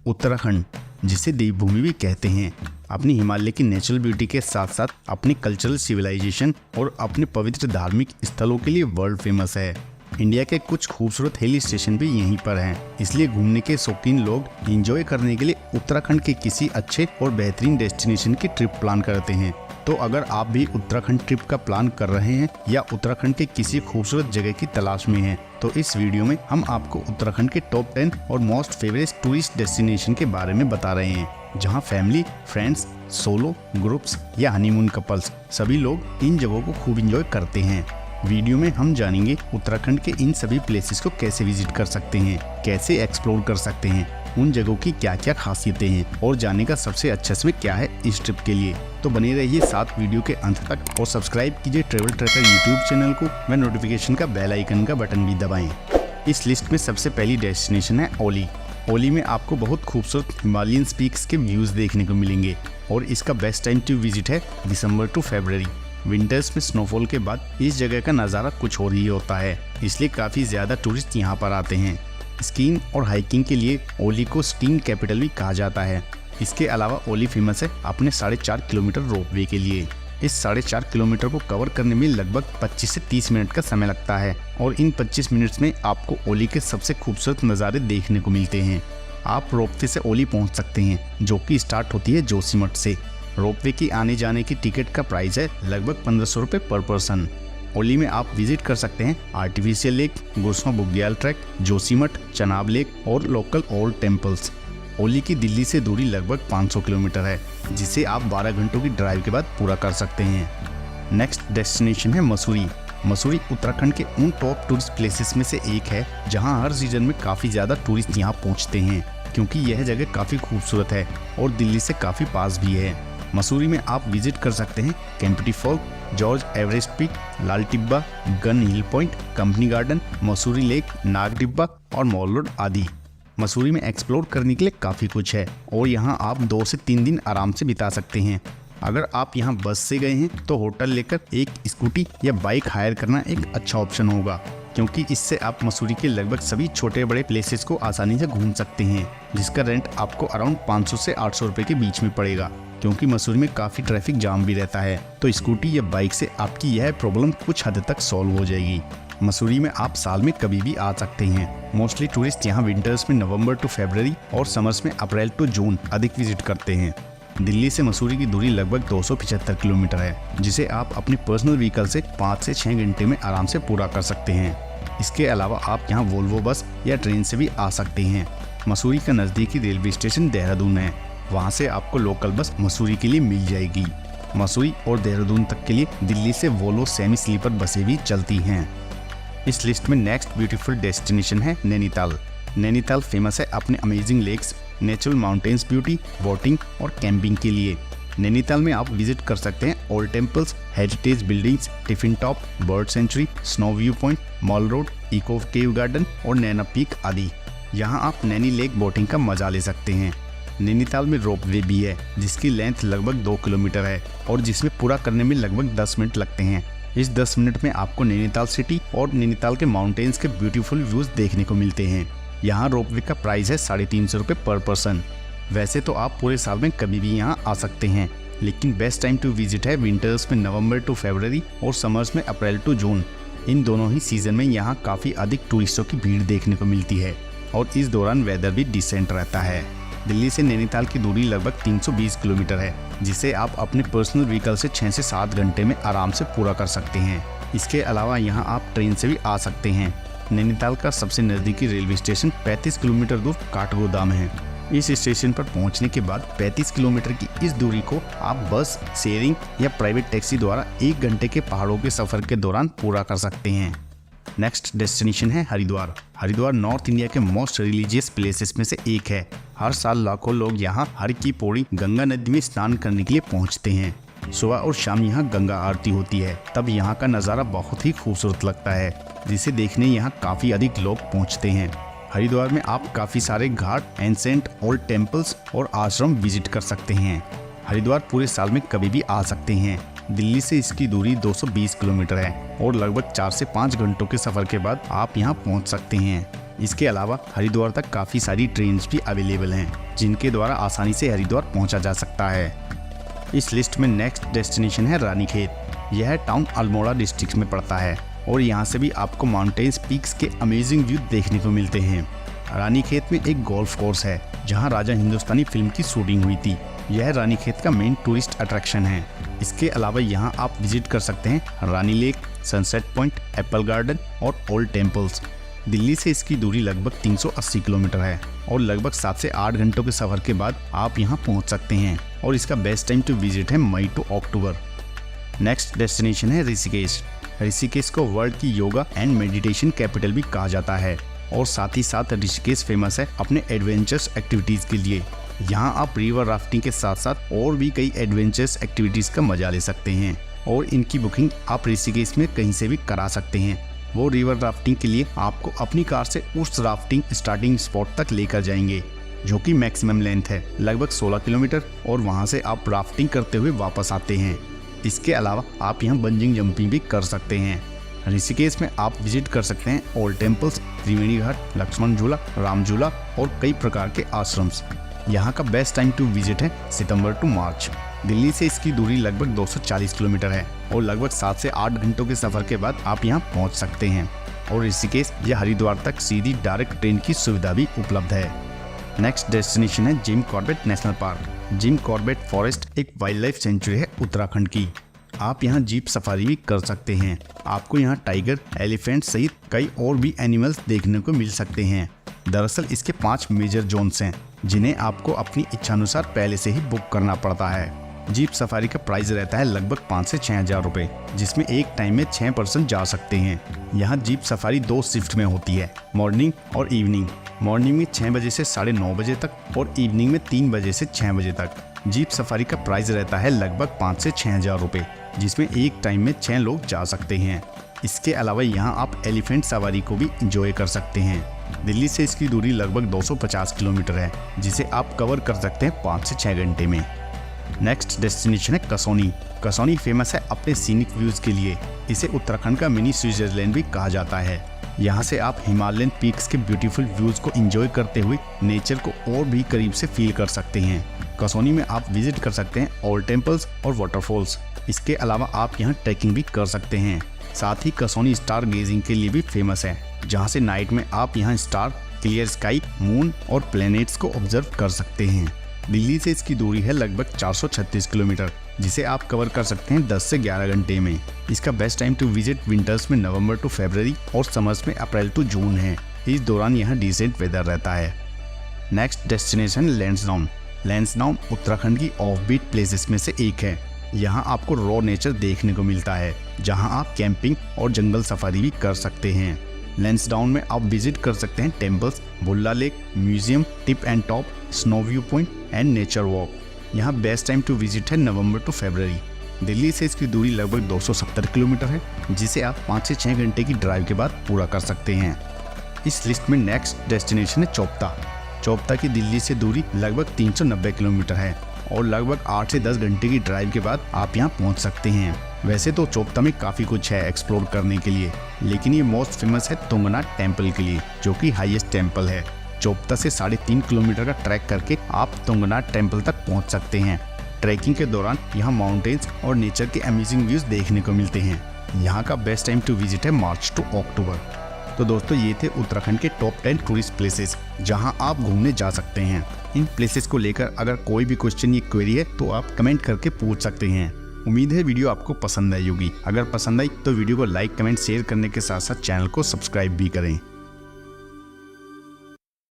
उत्तराखंड, जिसे देवभूमि भी कहते हैं, अपनी हिमालय की नेचुरल ब्यूटी के साथ साथ अपनी कल्चरल सिविलाइजेशन और अपने पवित्र धार्मिक स्थलों के लिए वर्ल्ड फेमस है। इंडिया के कुछ खूबसूरत हिल स्टेशन भी यहीं पर हैं, इसलिए घूमने के शौकीन लोग एंजॉय करने के लिए उत्तराखंड के किसी अच्छे और बेहतरीन डेस्टिनेशन की ट्रिप प्लान करते हैं। तो अगर आप भी उत्तराखंड ट्रिप का प्लान कर रहे हैं या उत्तराखंड के किसी खूबसूरत जगह की तलाश में हैं, तो इस वीडियो में हम आपको उत्तराखंड के टॉप 10 और मोस्ट फेवरेट टूरिस्ट डेस्टिनेशन के बारे में बता रहे हैं, जहां फैमिली, फ्रेंड्स, सोलो, ग्रुप्स या हनीमून कपल्स सभी लोग इन जगहों को खूब एंजॉय करते हैं। वीडियो में हम जानेंगे उत्तराखंड के इन सभी प्लेसेस को कैसे विजिट कर सकते हैं, कैसे एक्सप्लोर कर सकते हैं, उन जगहों की क्या क्या खासियतें हैं और जाने का सबसे अच्छा समय क्या है इस ट्रिप के लिए। तो बने रहिए साथ वीडियो के अंत तक और सब्सक्राइब कीजिए ट्रैवल ट्रैकर यूट्यूब चैनल को व नोटिफिकेशन का बेल आइकन का बटन भी दबाएं। इस लिस्ट में सबसे पहली डेस्टिनेशन है ओली। ओली में आपको बहुत खूबसूरत हिमालयन पीक्स के व्यूज देखने को मिलेंगे और इसका बेस्ट टाइम टू विजिट है दिसंबर टू फरवरी। विंटर्स में स्नोफॉल के बाद इस जगह का नज़ारा कुछ और ही होता है, इसलिए काफ़ी ज़्यादा टूरिस्ट यहाँ पर आते हैं। स्कीइंग और हाइकिंग के लिए ओली को स्कीइंग कैपिटल भी कहा जाता है। इसके अलावा ओली फेमस है अपने 4.5 किलोमीटर रोपवे के लिए। इस 4.5 किलोमीटर को कवर करने में लगभग 25 से 30 मिनट का समय लगता है और इन 25 मिनट्स में आपको ओली के सबसे खूबसूरत नज़ारे देखने को मिलते हैं। आप रोपवे से ओली पहुँच सकते हैं, जो कि स्टार्ट होती है जोशीमठ से। रोपवे की आने जाने की टिकट का प्राइस है लगभग 1500 रुपये पर पर्सन। ओली में आप विजिट कर सकते हैं आर्टिफिशियल लेक, गुरसमा बुग्याल ट्रैक, जोशीमठ, चनाब लेक और लोकल ओल्ड टेम्पल्स। ओली की दिल्ली से दूरी लगभग 500 किलोमीटर है, जिसे आप 12 घंटों की ड्राइव के बाद पूरा कर सकते हैं। नेक्स्ट डेस्टिनेशन है मसूरी। मसूरी उत्तराखंड के उन टॉप टूरिस्ट प्लेसेस में से एक है, जहां हर सीजन में काफ़ी ज़्यादा टूरिस्ट यहां पहुंचते हैं, क्योंकि यह जगह काफ़ी खूबसूरत है और दिल्ली से काफ़ी पास भी है। मसूरी में आप विजिट कर सकते हैं Kempty fall, George Everest peak, Lal Tibba, gun hill point, company garden, Mussoorie lake, Nag Tibba और मॉल रोड आदि। मसूरी में एक्सप्लोर करने के लिए काफ़ी कुछ है और यहां आप 2 से 3 दिन आराम से बिता सकते हैं। अगर आप यहां बस से गए हैं तो होटल लेकर एक स्कूटी या बाइक हायर करना एक अच्छा ऑप्शन होगा, क्योंकि इससे आप मसूरी के लगभग सभी छोटे बड़े प्लेसेस को आसानी से घूम सकते हैं, जिसका रेंट आपको अराउंड 500 से 800 रुपये के बीच में पड़ेगा। क्योंकि मसूरी में काफ़ी ट्रैफिक जाम भी रहता है, तो स्कूटी या बाइक से आपकी यह प्रॉब्लम कुछ हद तक सॉल्व हो जाएगी। मसूरी में आप साल में कभी भी आ सकते हैं। मोस्टली टूरिस्ट यहाँ विंटर्स में नवंबर टू फरवरी और समर्स में अप्रैल टू जून अधिक विजिट करते हैं। दिल्ली से मसूरी की दूरी लगभग 275 किलोमीटर है, जिसे आप अपनी पर्सनल व्हीकल से 5 से 6 घंटे में आराम से पूरा कर सकते हैं। इसके अलावा आप यहाँ वोल्वो बस या ट्रेन से भी आ सकते हैं। मसूरी का नज़दीकी रेलवे स्टेशन देहरादून है, वहाँ से आपको लोकल बस मसूरी के लिए मिल जाएगी। मसूरी और देहरादून तक के लिए दिल्ली से वोल्वो सेमी स्लीपर बसें भी चलती हैं। इस लिस्ट में नेक्स्ट ब्यूटीफुल डेस्टिनेशन है नैनीताल। नैनीताल फेमस है अपने amazing lakes, natural mountains beauty, boating और कैंपिंग के लिए। नैनीताल में आप विजिट कर सकते हैं old temples, heritage buildings, tiffin top, bird sanctuary, snow view point, mall road, eco cave garden और नैना पीक आदि। यहाँ आप नैनी लेक बोटिंग का मजा ले सकते हैं। नैनीताल में रोपवे भी है, जिसकी लेंथ लगभग 2 किलोमीटर है और जिसमें पूरा करने में लगभग 10 मिनट लगते हैं। इस 10 मिनट में आपको नैनीताल सिटी और नैनीताल के माउंटेन्स के ब्यूटीफुल व्यूज देखने को मिलते हैं। यहाँ रोपवे का प्राइस है 350 रुपये पर पर्सन। वैसे तो आप पूरे साल में कभी भी यहाँ आ सकते हैं, लेकिन बेस्ट टाइम टू विजिट है विंटर्स में नवंबर टू फरवरी और समर्स में अप्रैल टू जून। इन दोनों ही सीजन में यहाँ काफ़ी अधिक टूरिस्टों की भीड़ देखने को मिलती है और इस दौरान वेदर भी डिसेंट रहता है। दिल्ली से नैनीताल की दूरी लगभग 320 किलोमीटर है, जिसे आप अपने पर्सनल व्हीकल से 6 से 7 घंटे में आराम से पूरा कर सकते हैं। इसके अलावा यहाँ आप ट्रेन से भी आ सकते हैं। नैनीताल का सबसे नज़दीकी रेलवे स्टेशन 35 किलोमीटर दूर काठगोदाम है। इस स्टेशन पर पहुँचने के बाद 35 किलोमीटर की इस दूरी को आप बस, शेयरिंग या प्राइवेट टैक्सी द्वारा 1 घंटे के पहाड़ों के सफ़र के दौरान पूरा कर सकते हैं। नेक्स्ट डेस्टिनेशन है हरिद्वार। हरिद्वार नॉर्थ इंडिया के मोस्ट रिलीजियस प्लेसेस में से एक है। हर साल लाखों लोग यहाँ हर की पौड़ी गंगा नदी में स्नान करने के लिए पहुँचते हैं। सुबह और शाम यहाँ गंगा आरती होती है, तब यहाँ का नज़ारा बहुत ही खूबसूरत लगता है, जिसे देखने यहाँ काफ़ी अधिक लोग पहुँचते हैं। हरिद्वार में आप काफ़ी सारे घाट, एंसेंट, ओल्ड टेम्पल्स और आश्रम विजिट कर सकते हैं। हरिद्वार पूरे साल में कभी भी आ सकते हैं। दिल्ली से इसकी दूरी 220 किलोमीटर है और लगभग 4 से 5 घंटों के सफर के बाद आप यहाँ पहुँच सकते हैं। इसके अलावा हरिद्वार तक काफ़ी सारी ट्रेन भी अवेलेबल हैं जिनके द्वारा आसानी से हरिद्वार पहुँचा जा सकता है। इस लिस्ट में नेक्स्ट डेस्टिनेशन है रानीखेत। यह टाउन अल्मोड़ा डिस्ट्रिक्ट में पड़ता है और यहाँ से भी आपको माउंटेन्स पीक्स के अमेजिंग व्यू देखने को मिलते हैं। रानीखेत में एक गोल्फ कोर्स है जहाँ राजा हिंदुस्तानी फिल्म की शूटिंग हुई थी। यह रानीखेत का मेन टूरिस्ट अट्रैक्शन है। इसके अलावा यहाँ आप विजिट कर सकते हैं Rani lake, sunset point, apple garden और ओल्ड टेम्पल्स। दिल्ली से इसकी दूरी लगभग 380 किलोमीटर है और लगभग 7 से 8 घंटों के सफर के बाद आप यहाँ पहुँच सकते हैं और इसका बेस्ट टाइम टू विजिट है मई टू अक्टूबर। नेक्स्ट डेस्टिनेशन है ऋषिकेश। ऋषिकेश को वर्ल्ड की योगा एंड मेडिटेशन कैपिटल भी कहा जाता है और साथ ही साथ ऋषिकेश फेमस है अपने एडवेंचरस एक्टिविटीज के लिए। यहाँ आप रिवर राफ्टिंग के साथ साथ और भी कई एडवेंचरस एक्टिविटीज का मजा ले सकते हैं और इनकी बुकिंग आप ऋषिकेश में कहीं से भी करा सकते हैं। वो रिवर राफ्टिंग के लिए आपको अपनी कार से उस राफ्टिंग स्टार्टिंग स्पॉट तक लेकर जाएंगे जो कि मैक्सिमम लेंथ है लगभग 16 किलोमीटर और वहाँ से आप राफ्टिंग करते हुए वापस आते हैं। इसके अलावा आप यहाँ बंजिंग जंपिंग भी कर सकते हैं। ऋषिकेश में आप विजिट कर सकते हैं ओल्ड टेम्पल्स, त्रिवेणी घाट, लक्ष्मण झूला, राम झूला और कई प्रकार के आश्रम्स। यहाँ का बेस्ट टाइम टू विजिट है सितंबर टू मार्च। दिल्ली से इसकी दूरी लगभग 240 किलोमीटर है और लगभग 7 से 8 घंटों के सफर के बाद आप यहाँ पहुँच सकते हैं और ऋषिकेश या हरिद्वार तक सीधी डायरेक्ट ट्रेन की सुविधा भी उपलब्ध है। नेक्स्ट डेस्टिनेशन है Jim Corbett national park. Jim Corbett forest एक वाइल्ड लाइफ सेंचुरी है उत्तराखंड की। आप यहाँ जीप सफारी भी कर सकते हैं। आपको यहाँ टाइगर, एलिफेंट सहित कई और भी एनिमल्स देखने को मिल सकते हैं। दरअसल इसके 5 मेजर जोन्स हैं जिन्हें आपको अपनी इच्छानुसार पहले से ही बुक करना पड़ता है। जीप सफारी का प्राइस रहता है लगभग 5 से 6 हज़ार रुपये, जिसमें एक टाइम में 6 पर्सन जा सकते हैं। यहाँ जीप सफारी 2 शिफ्ट में होती है, मॉर्निंग और इवनिंग। मॉर्निंग में 6 बजे से 9:30 बजे तक और इवनिंग में 3 बजे से 6 बजे तक। जीप सफारी का प्राइस रहता है लगभग 5 से 6 हज़ार रुपये, जिसमें एक टाइम में 6 लोग जा सकते हैं। इसके अलावा यहाँ आप एलिफेंट सवारी को भी इंजॉय कर सकते हैं। दिल्ली से इसकी दूरी लगभग 250 किलोमीटर है जिसे आप कवर कर सकते हैं 5 से 6 घंटे में। नेक्स्ट डेस्टिनेशन है कसौनी। कसौनी फेमस है अपने सीनिक व्यूज के लिए। इसे उत्तराखंड का मिनी स्विट्जरलैंड भी कहा जाता है। यहाँ से आप हिमालयन पीक्स के ब्यूटीफुल व्यूज को एंजॉय करते हुए नेचर को और भी करीब से फील कर सकते हैं। कसौनी में आप विजिट कर सकते हैं ओल्ड टेम्पल्स और वाटरफॉल्स। इसके अलावा आप यहाँ ट्रैकिंग भी कर सकते हैं। साथ ही कसौनी स्टार गेजिंग के लिए भी फेमस है, जहाँ से नाइट में आप यहाँ स्टार, क्लियर स्काई, मून और प्लैनेट्स को ऑब्जर्व कर सकते हैं। दिल्ली से इसकी दूरी है लगभग 436 किलोमीटर, जिसे आप कवर कर सकते हैं 10 से 11 घंटे में। इसका best time to visit winters में नवंबर टू फरवरी और समर्स में अप्रैल टू जून है। इस दौरान यहाँ डिसेंट वेदर रहता है। Next destination Lansdowne. लैंसडाउन उत्तराखंड की ऑफ बीट प्लेसेस में से एक है। यहाँ आपको रॉ नेचर देखने को मिलता है, जहाँ आप कैंपिंग और जंगल सफारी भी कर सकते हैं। लैंसडाउन में आप विजिट कर सकते हैं temples, Bulla lake, museum, tip and top, snow view point and nature walk. यहाँ बेस्ट टाइम टू विजिट है नवंबर टू फरवरी। दिल्ली से इसकी दूरी लगभग 270 किलोमीटर है, जिसे आप 5 से 6 घंटे की ड्राइव के बाद पूरा कर सकते हैं। इस लिस्ट में नेक्स्ट डेस्टिनेशन है चोपता। चोपता की दिल्ली से दूरी लगभग 390 किलोमीटर है और लगभग 8 से 10 घंटे की ड्राइव के बाद आप यहाँ पहुँच सकते हैं। वैसे तो चोपता में काफ़ी कुछ है एक्सप्लोर करने के लिए, लेकिन ये मोस्ट फेमस है तुंगनाथ टेम्पल के लिए, जो कि हाईएस्ट टेम्पल है। चोपता से 3.5 किलोमीटर का ट्रैक करके आप तुंगनाथ टेम्पल तक पहुंच सकते हैं। ट्रैकिंग के दौरान यहाँ माउंटेन्स और नेचर के अमेजिंग व्यूज देखने को मिलते हैं। यहाँ का बेस्ट टाइम टू विजिट है मार्च टू अक्टूबर। तो दोस्तों, ये थे उत्तराखंड के टॉप 10 टूरिस्ट प्लेसेस जहाँ आप घूमने जा सकते हैं। इन प्लेसेस को लेकर अगर कोई भी क्वेश्चन या क्वेरी है तो आप कमेंट करके पूछ सकते हैं। उम्मीद है वीडियो आपको पसंद आई होगी। अगर पसंद आई तो वीडियो को लाइक, कमेंट, शेयर करने के साथ साथ चैनल को सब्सक्राइब भी करें।